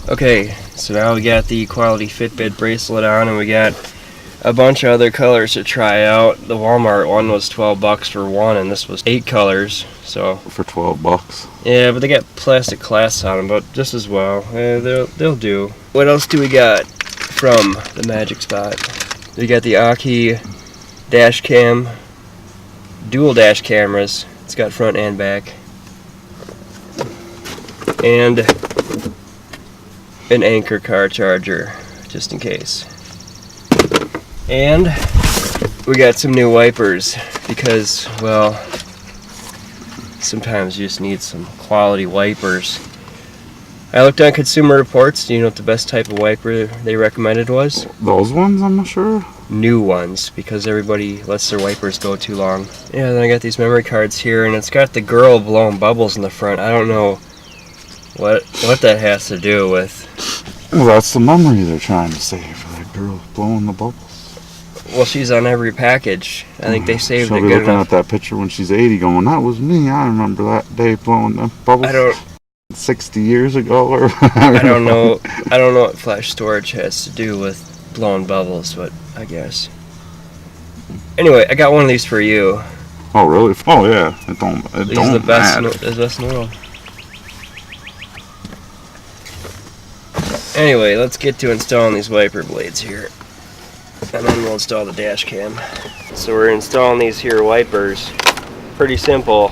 Okay, so now we got the quality Fitbit bracelet on, and we got a bunch of other colors to try out. The Walmart one was 12 bucks for one, and this was 8 colors. So for 12 bucks. Yeah, but they got plastic clasps on them, but just as well. Yeah, they'll do. What else do we got from the Magic Spot? We got the Aukey Dash Cam, dual dash cameras. It's got front and back, and an anchor car charger, just in case. And we got some new wipers because, well, sometimes you just need some quality wipers. I looked on Consumer Reports. Do you know what the best type of wiper they recommended was? Those ones, I'm not sure. New ones, because everybody lets their wipers go too long. Yeah, then I got these memory cards here, and it's got the girl blowing bubbles in the front. I don't know what that has to do with. Well, that's the memory they're trying to save. That girl blowing the bubbles. Well, she's on every package. I think they saved it good enough. She'll be looking at that picture when she's 80 going, that was me. I remember that day blowing the bubbles. I don't... 60 years ago or... I don't know what flash storage has to do with blowing bubbles, but I guess. Anyway, I got one of these for you. Oh, really? Oh, yeah. These are the best in the world. Anyway, let's get to installing these wiper blades here, and then we'll install the dash cam. So we're installing these here wipers. Pretty simple.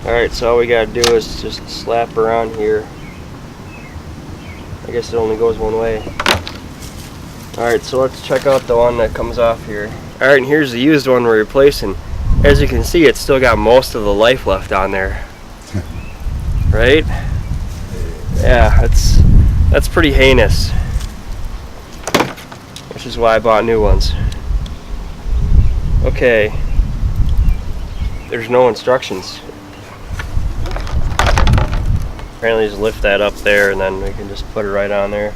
Alright, so all we gotta do is just slap around here. I guess it only goes one way. Alright, so let's check out the one that comes off here. Alright, and here's the used one we're replacing. As you can see, it's still got most of the life left on there. Right? Yeah, that's pretty heinous. Which is why I bought new ones. Okay. There's no instructions. Apparently just lift that up there and then we can just put it right on there.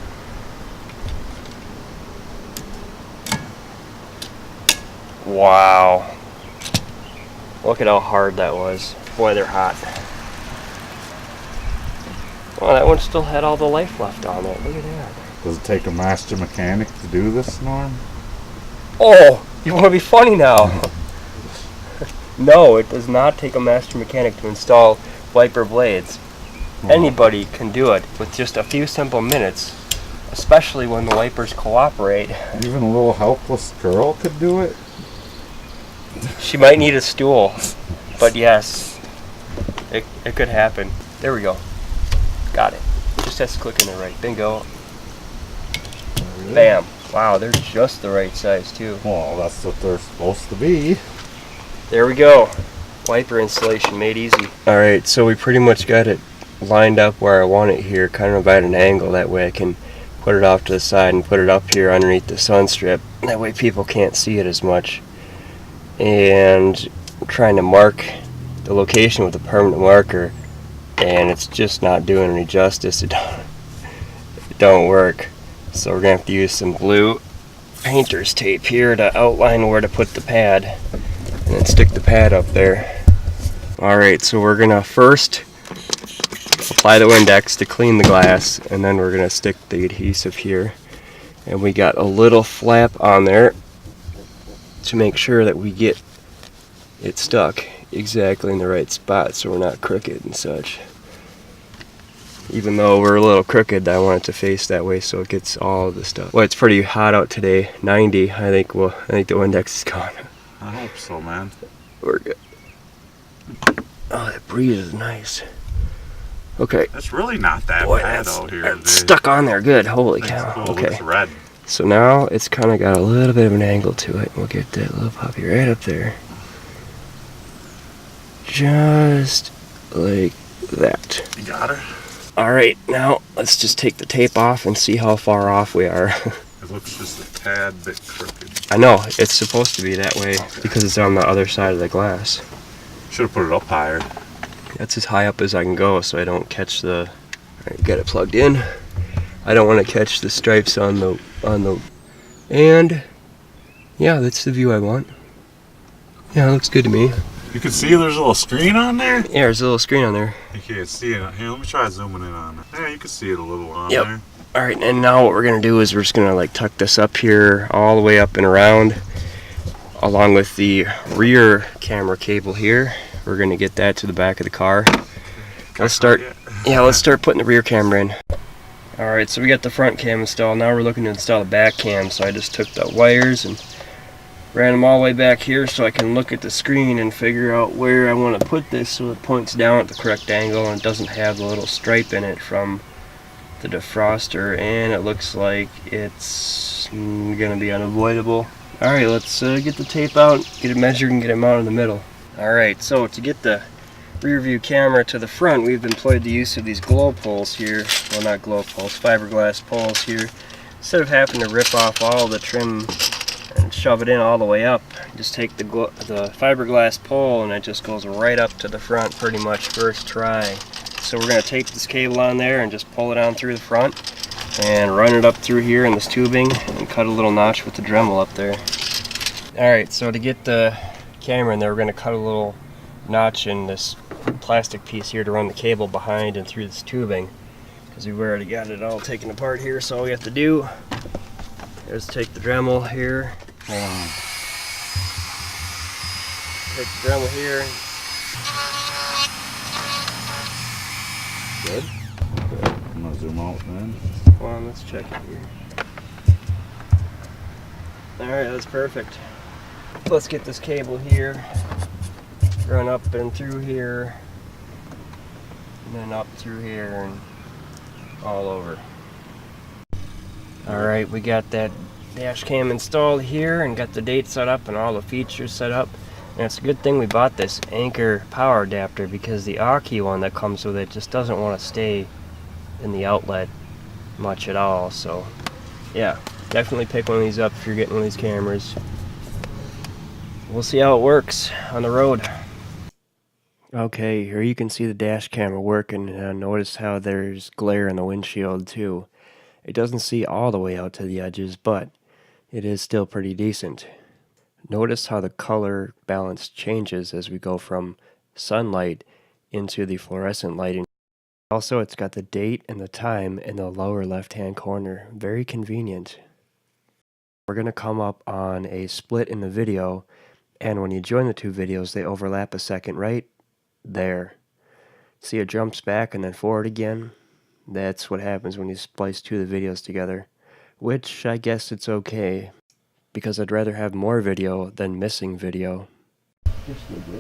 Wow. Look at how hard that was. Boy, they're hot. Well, that one still had all the life left on it. Look at that. Does it take a master mechanic to do this, Norm? Oh, you want to be funny now? No, it does not take a master mechanic to install wiper blades. Oh. Anybody can do it with just a few simple minutes, especially when the wipers cooperate. Even a little helpless girl could do it? She might need a stool, but yes, it could happen. There we go. Got it. Just has to click in it right. Bingo. Really? Bam. Wow, they're just the right size too. Well, that's what they're supposed to be. There we go. Wiper installation made easy. Alright, so we pretty much got it lined up where I want it here, kind of at an angle. That way I can put it off to the side and put it up here underneath the sun strip. That way people can't see it as much. And I'm trying to mark the location with a permanent marker, and it's just not doing any justice. It don't work. So we're gonna have to use some blue painter's tape here to outline where to put the pad, and then stick the pad up there. Alright, so we're gonna first apply the Windex to clean the glass, and then we're gonna stick the adhesive here. And we got a little flap on there to make sure that we get it stuck exactly in the right spot so we're not crooked and such. Even though we're a little crooked, I want it to face that way so it gets all of the stuff. Well, it's pretty hot out today, 90. I think the Windex is gone. I hope so, man. We're good. Oh, that breeze is nice. Okay. It's really not that bad out here. It's stuck on there good. Holy cow. Cool. Okay. It's red. So now it's kind of got a little bit of an angle to it. We'll get that little puppy right up there. Just like that. You got her? Alright, now let's just take the tape off and see how far off we are. It looks just a tad bit crooked. I know, it's supposed to be that way because it's on the other side of the glass. Should have put it up higher. That's as high up as I can go so I don't catch the... Alright, got it plugged in. I don't want to catch the stripes on the... And yeah, that's the view I want. Yeah, it looks good to me. You can see there's a little screen on there? Yeah, there's a little screen on there. You can't see it. Here, let me try zooming in on it. Yeah, you can see it a little on Yep. there. Alright, and now what we're going to do is we're just going to like tuck this up here all the way up and around, along with the rear camera cable here. We're going to get that to the back of the car. Let's start putting the rear camera in. Alright, so we got the front cam installed. Now we're looking to install the back cam. So I just took the wires and ran them all the way back here so I can look at the screen and figure out where I want to put this so it points down at the correct angle and it doesn't have the little stripe in it from the defroster, and it looks like it's gonna be unavoidable. Alright, let's get the tape out, get it measured, and get it mounted in the middle. Alright, so to get the rear view camera to the front, we've employed the use of these glow poles here. Well, not glow poles, fiberglass poles here. Instead of having to rip off all the trim and shove it in all the way up, just take the fiberglass pole and it just goes right up to the front pretty much first try. So we're going to tape this cable on there and just pull it on through the front and run it up through here in this tubing and cut a little notch with the Dremel up there. Alright, so to get the camera in there, we're going to cut a little notch in this plastic piece here to run the cable behind and through this tubing, because we've already got it all taken apart here. So all we have to do is take the Dremel here. Hold on. Take the Dremel here. Good. I'm gonna zoom out then. Hold on, let's check it here. Alright, that's perfect. Let's get this cable here, run up and through here, and then up through here and all over. Alright, we got that dash cam installed here and got the date set up and all the features set up. And it's a good thing we bought this Anchor power adapter, because the Aukey one that comes with it just doesn't want to stay in the outlet much at all. So yeah, definitely pick one of these up if you're getting one of these cameras. We'll see how it works on the road. Okay, here you can see the dash camera working. Notice how there's glare in the windshield too. It doesn't see all the way out to the edges, but it is still pretty decent. Notice how the color balance changes as we go from sunlight into the fluorescent lighting. Also, it's got the date and the time in the lower left-hand corner. Very convenient. We're going to come up on a split in the video, and when you join the two videos, they overlap a second right there. See, it jumps back and then forward again. That's what happens when you splice two of the videos together, which I guess it's okay, because I'd rather have more video than missing video.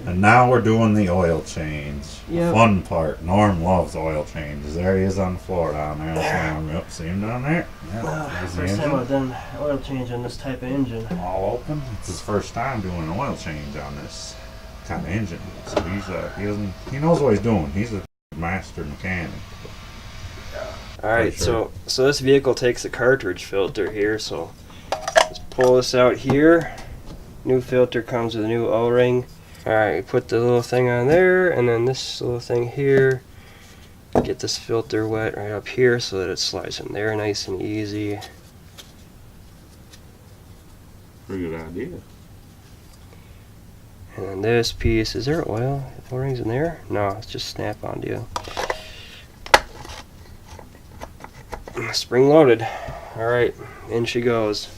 And now we're doing the oil change. Yep. Fun part. Norm loves oil changes. There he is on the floor down there. That's Norm. Yep, see him down there? Yeah, there's the First time engine. I've done oil change on this type of engine. All open. It's his first time doing an oil change on this kind of engine. So he knows what he's doing. He's a master mechanic. Alright, Sure. so this vehicle takes a cartridge filter here, so just pull this out here. New filter comes with a new O-ring. Alright, we put the little thing on there, and then this little thing here. Get this filter wet right up here so that it slides in there nice and easy. Pretty good idea. And then this piece, is there oil? O-rings in there? No, it's just snap-on deal. Spring loaded. Alright, in she goes.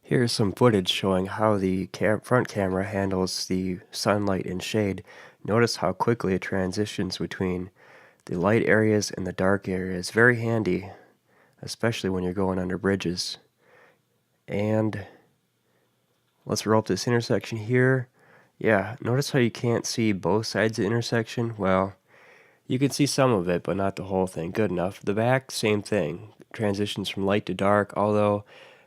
Here's some footage showing how the front camera handles the sunlight and shade. Notice how quickly it transitions between the light areas and the dark areas. Very handy, especially when you're going under bridges. And let's roll up this intersection here. Yeah, notice how you can't see both sides of the intersection? Well, you can see some of it, but not the whole thing. Good enough. The back, same thing. Transitions from light to dark, although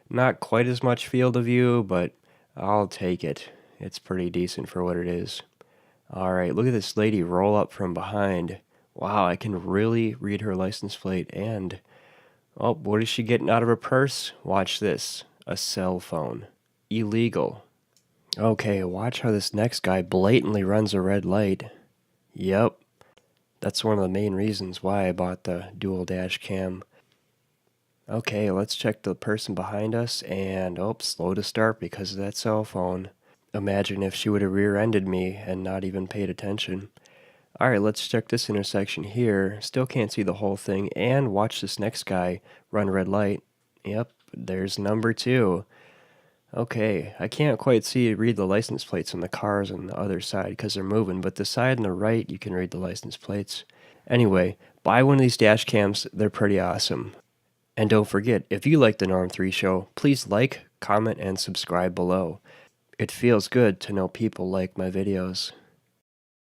not quite as much field of view, but I'll take it. It's pretty decent for what it is. Alright, look at this lady roll up from behind. Wow, I can really read her license plate. And, oh, what is she getting out of her purse? Watch this. A cell phone. Illegal. Okay, watch how this next guy blatantly runs a red light. Yep. That's one of the main reasons why I bought the dual dash cam. Okay, let's check the person behind us, and oh, slow to start because of that cell phone. Imagine if she would have rear-ended me and not even paid attention. Alright, let's check this intersection here. Still can't see the whole thing. And watch this next guy run red light. Yep, there's number 2. Okay, I can't quite read the license plates on the cars on the other side because they're moving, but the side on the right, you can read the license plates. Anyway, buy one of these dash cams. They're pretty awesome. And don't forget, if you like the Norm3 show, please like, comment, and subscribe below. It feels good to know people like my videos.